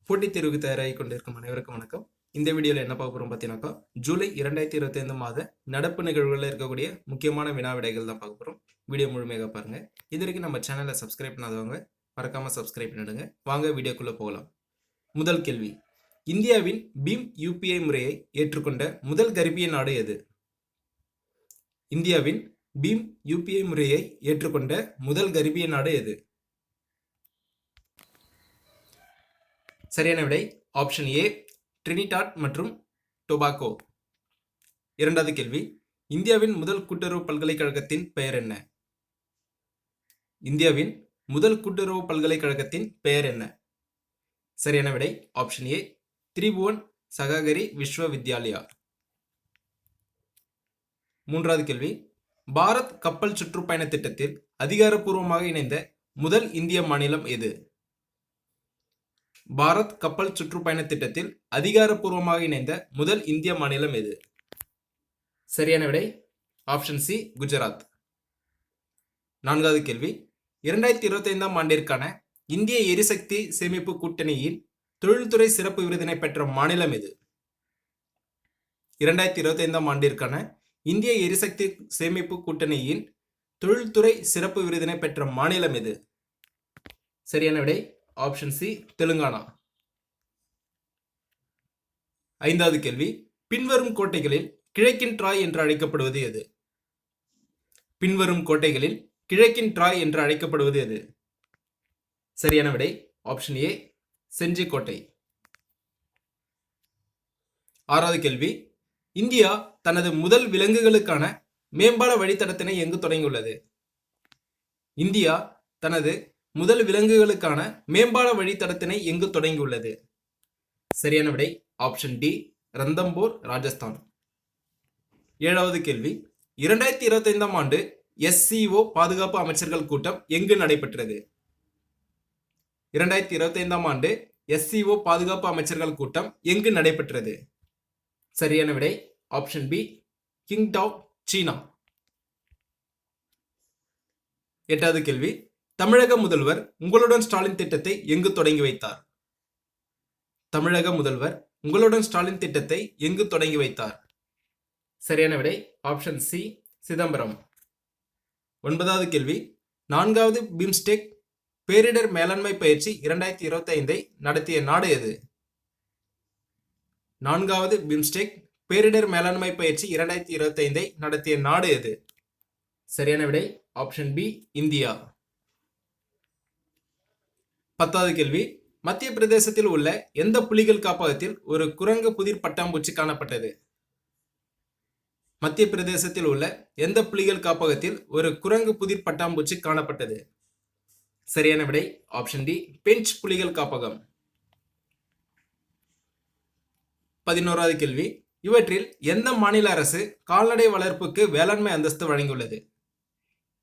போட்டித் தேர்வுக்கு தயாராகி கொண்டிருக்கும் அனைவருக்கும் வணக்கம். இந்த வீடியோவில் என்ன பார்க்க போகிறோம் பார்த்தீங்கன்னாக்கா, ஜூலை 2025 மாத நடப்பு நிகழ்வுகளில் இருக்கக்கூடிய முக்கியமான வினா விடைகள் தான் பார்க்க போகிறோம். வீடியோ முழுமையாக பாருங்கள். இது வரைக்கும் நம்ம சேனலை சப்ஸ்கிரைப் பண்ணாதவங்க மறக்காமல் சப்ஸ்கிரைப் பண்ணிடுங்க. வாங்க வீடியோக்குள்ளே போகலாம். முதல் கேள்வி, இந்தியாவின் பீம் யூபிஐ முறையை ஏற்றுக்கொண்ட முதல் கரீபிய நாடு எது? இந்தியாவின் பீம் யூபிஐ முறையை ஏற்றுக்கொண்ட முதல் கரீபிய நாடு எது? சரியான விடை ஆப்ஷன் ஏ, ட்ரினிடாட் மற்றும் டொபாகோ. இரண்டாவது கேள்வி, இந்தியாவின் முதல் கூட்டுறவு பல்கலைக்கழகத்தின் பெயர் என்ன? இந்தியாவின் முதல் கூட்டுறவு பல்கலைக்கழகத்தின் பெயர் என்ன? சரியான விடை ஆப்ஷன் ஏ, திரிபுவன் சகாகரி விஸ்வ வித்யாலயா. மூன்றாவது கேள்வி, பாரத் கப்பல் சுற்றுப்பயண திட்டத்தில் அதிகாரப்பூர்வமாக இணைந்த முதல் இந்திய மாநிலம் எது? பாரத் கப்பல் சுற்றுப்பயண திட்டத்தில் அதிகாரப்பூர்வமாக இணைந்த முதல் இந்திய மாநிலம் எது? சரியான விடை ஆப்ஷன் சி, குஜராத். நான்காவது கேள்வி, 2025 ஆண்டிற்கான இந்திய எரிசக்தி சேமிப்பு கூட்டணியின் தொழில்துறை சிறப்பு விருதினை பெற்ற மாநிலம் எது? 2025 ஆண்டிற்கான இந்திய எரிசக்தி சேமிப்பு கூட்டணியின் தொழில்துறை சிறப்பு விருதினை பெற்ற மாநிலம் எது? சரியான விடை ஆப்ஷன் சி, தெலுங்கானா. ஐந்தாவது கேள்வி, பின்வரும் கோட்டைகளில் கிழக்கின் ட்ராய் என்று அழைக்கப்படுவது எது? பின்வரும் கோட்டைகளில் கிழக்கின் ட்ராய் என்று அழைக்கப்படுவது எது? சரியான விடை ஆப்ஷன் ஏ, செஞ்சி கோட்டை. ஆறாவது கேள்வி, இந்தியா தனது முதல் விலங்குகளுக்கான மேம்பால வழித்தடத்தினை எங்கு தொடங்கியுள்ளது? இந்தியா தனது முதல் விலங்குகளுக்கான மேம்பால வழித்தடத்தினை எங்கு தொடங்கியுள்ளது? சரியான விடை ஆப்ஷன் டி, ரந்தம்போர், ராஜஸ்தான். ஏழாவது கேள்வி, 2025 ஆண்டு SCO பாதுகாப்பு அமைச்சர்கள் கூட்டம் எங்கு நடைபெற்றது? 2025 ஆண்டு SCO பாதுகாப்பு அமைச்சர்கள் கூட்டம் எங்கு நடைபெற்றது? சரியான விடை ஆப்ஷன் பி, கிங்டாவ், சீனா. எட்டாவது கேள்வி, தமிழக முதல்வர் உங்களுடன் ஸ்டாலின் திட்டத்தை எங்கு தொடங்கி வைத்தார்? தமிழக முதல்வர் உங்களுடன் ஸ்டாலின் திட்டத்தை எங்கு தொடங்கி வைத்தார்? சரியான விடை ஆப்ஷன் சி, சிதம்பரம். ஒன்பதாவது கேள்வி, 4வது பிம்ஸ்டெக் பேரிடர் மேலாண்மை பயிற்சி 2025 நடத்திய நாடு எது? 4வது பிம்ஸ்டெக் பேரிடர் மேலாண்மை பயிற்சி 2025 நடத்திய நாடு எது? சரியான விடை ஆப்ஷன் பி, இந்தியா. 10வது கேள்வி, மத்திய பிரதேசத்தில் உள்ள எந்த புலிகள் காப்பகத்தில் ஒரு குரங்கு புதிர் பட்டாம்பூச்சி காணப்பட்டது? மத்திய பிரதேசத்தில் உள்ள எந்த புலிகள் காப்பகத்தில் ஒரு குரங்கு புதிர் பட்டாம்பூச்சி காணப்பட்டது? சரியான விடை ஆப்ஷன் டி, பெஞ்ச் புலிகள் காப்பகம். 11வது கேள்வி, இவற்றில் எந்த மாநில அரசு கால்நடை வளர்ப்புக்கு வேளாண்மை அந்தஸ்து வழங்கியுள்ளது?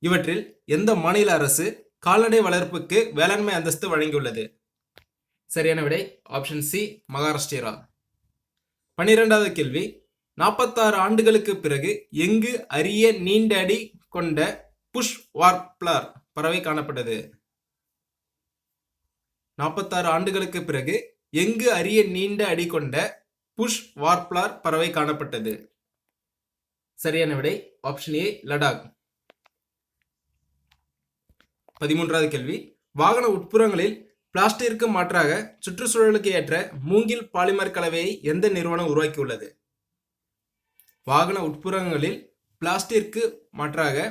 இவற்றில் எந்த மாநில அரசு கால்நடை வளர்ப்புக்கு வேளாண்மை அந்தஸ்து வழங்கியுள்ளது? சரியான விடை ஆப்ஷன் சி, மகாராஷ்டிரா. 12வது கேள்வி, 46 ஆண்டுகளுக்கு பிறகு எங்கு அரிய நீண்ட அடி கொண்ட புஷ் வார்ப்ளர் பறவை காணப்பட்டது? 46 ஆண்டுகளுக்கு பிறகு எங்கு அரிய நீண்ட அடி கொண்ட புஷ் வார்ப்ளர் பறவை காணப்பட்டது? சரியான விடை ஆப்ஷன் ஏ, லடாக். 13வது கேள்வி, வாகன உட்புறங்களில் பிளாஸ்டிற்கு மாற்றாக சுற்றுச்சூழலுக்கு ஏற்ற மூங்கில் பாலிமர் கலவையை எந்த நிறுவனம் உருவாக்கியுள்ளது? வாகன உட்புறங்களில் பிளாஸ்டிற்கு மாற்றாக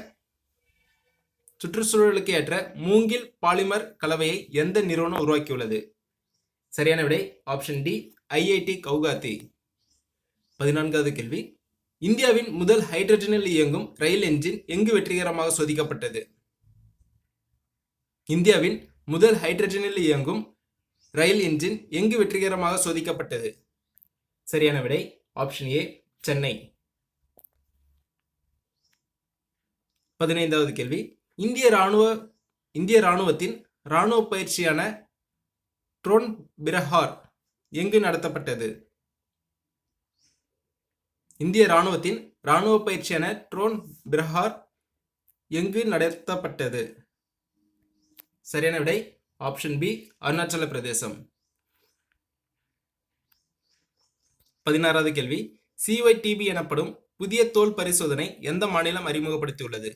சுற்றுச்சூழலுக்கு ஏற்ற மூங்கில் பாலிமர் கலவையை எந்த நிறுவனம் உருவாக்கியுள்ளது? சரியான விடை ஆப்ஷன் டி, IIT கவுகாத்தி. 14வது கேள்வி, இந்தியாவின் முதல் ஹைட்ரஜனில் இயங்கும் ரயில் என்ஜின் எங்கு வெற்றிகரமாக சோதிக்கப்பட்டது? இந்தியாவின் முதல் ஹைட்ரஜனில் இயங்கும் ரயில் என்ஜின் எங்கு வெற்றிகரமாக சோதிக்கப்பட்டது? சரியான விடை ஆப்ஷன் ஏ, சென்னை. 15வது கேள்வி, இந்திய ராணுவத்தின் ராணுவ பயிற்சியான ட்ரோன் பிரஹார் எங்கு நடத்தப்பட்டது? இந்திய ராணுவத்தின் ராணுவ பயிற்சியான ட்ரோன் பிரஹார் எங்கு நடத்தப்பட்டது? சரியான விடை ஆப்ஷன் பி, அருணாச்சல பிரதேசம். 16வது கேள்வி, சிஒய்டிபி எனப்படும் புதிய தோல் பரிசோதனை எந்த மாநிலம் அறிமுகப்படுத்தியுள்ளது?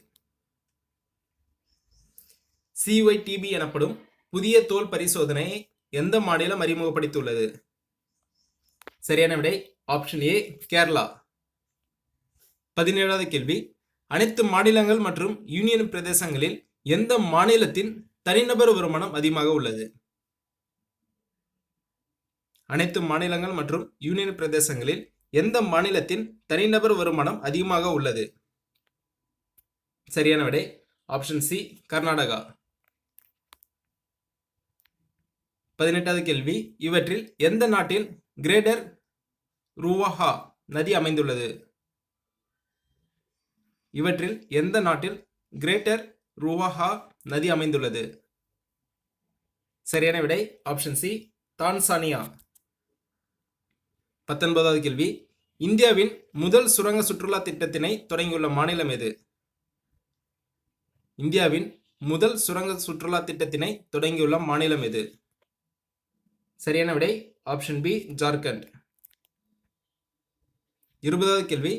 சிஒய்டிபி எனப்படும் புதிய தோல் பரிசோதனை எந்த மாநிலம் அறிமுகப்படுத்தியுள்ளது? சரியான விடை ஆப்ஷன் ஏ, கேரளா. 17வது கேள்வி, அனைத்து மாநிலங்கள் மற்றும் யூனியன் பிரதேசங்களில் எந்த மாநிலத்தின் தனிநபர் வருமானம் அதிகமாக உள்ளது? அனைத்து மாநிலங்கள் மற்றும் யூனியன் பிரதேசங்களில் எந்த மாநிலத்தின் தனிநபர் வருமானம் அதிகமாக உள்ளது? சரியான விடை ஆப்ஷன் சி, கர்நாடகா. 18வது கேள்வி, இவற்றில் எந்த நாட்டில் கிரேட்டர் ரூவாஹா நதி அமைந்துள்ளது? இவற்றில் எந்த நாட்டில் கிரேட்டர் ரூவாஹா நதி அமைந்துள்ளது? சரியான விடை ஆப்ஷன் சி, தான்சானியா. 19வது கேள்வி, இந்தியாவின் முதல் சுரங்க சுற்றுலா திட்டத்தினை தொடங்கியுள்ள மாநிலம் எது? இந்தியாவின் முதல் சுரங்க சுற்றுலா திட்டத்தினை தொடங்கியுள்ள மாநிலம் எது? சரியான விடை ஆப்ஷன் பி, ஜார்க்கண்ட். 20வது கேள்வி,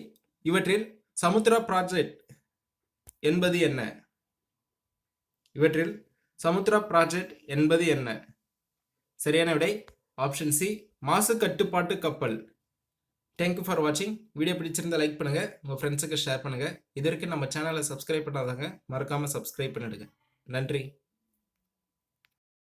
இவற்றில் சமுத்ரா ப்ராஜெக்ட் என்பது என்ன? இவற்றில் சமுத்ரா ப்ராஜெக்ட் என்பது என்ன? சரியான விடை ஆப்ஷன் சி, மாசு கட்டுப்பாட்டு கப்பல். தேங்க்யூ ஃபார் வாட்சிங். வீடியோ பிடிச்சிருந்தா லைக் பண்ணுங்க, உங்க ஃப்ரெண்ட்ஸுக்கு ஷேர் பண்ணுங்க. இது வரைக்கும் நம்ம சேனலை சப்ஸ்கிரைப் பண்ணாதவங்க மறக்காம சப்ஸ்கிரைப் பண்ணிடுங்க. நன்றி.